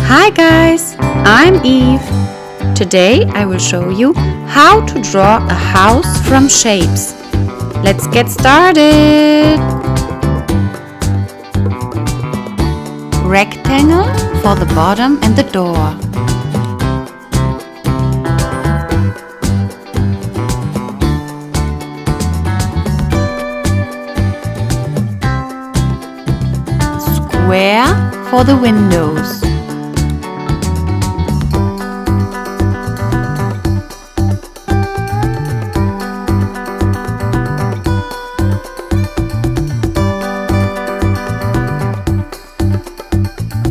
Hi guys, I'm Eve. Today I will show you how to draw a house from shapes. Let's get started. Rectangle for the bottom and the door. Square for the windows.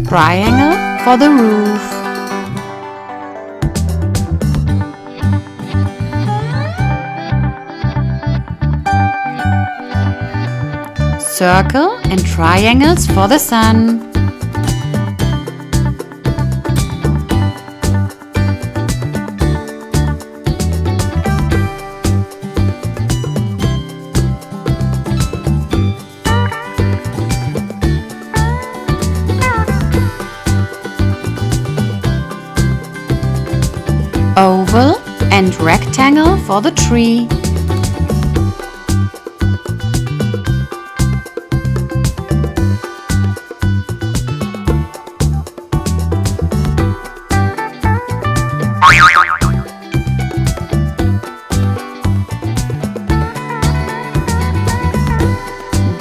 Triangle for the roof. Circle and triangles for the sun. Oval and rectangle for the tree.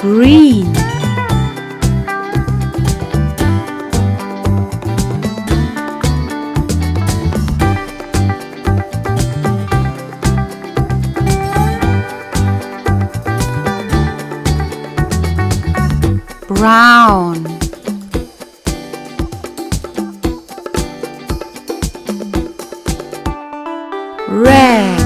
Green. Brown. Red.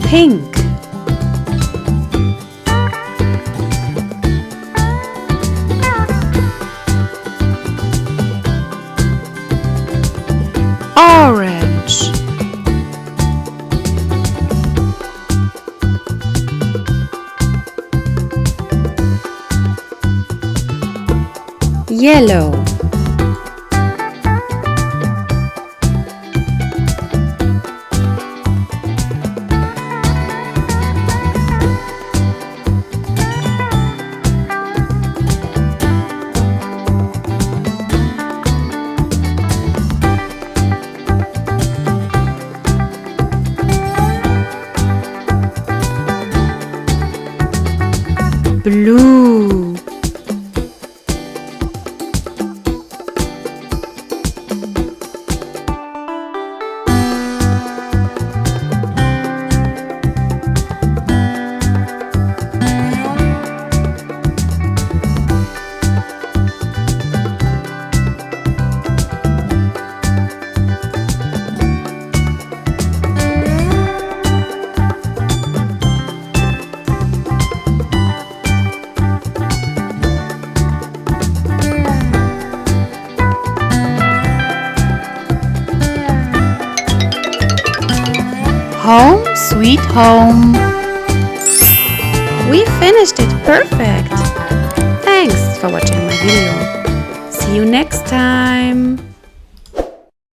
Pink. Orange. Yellow. Blue. Home sweet home. We finished it perfect. Thanks for watching my video. See you next time.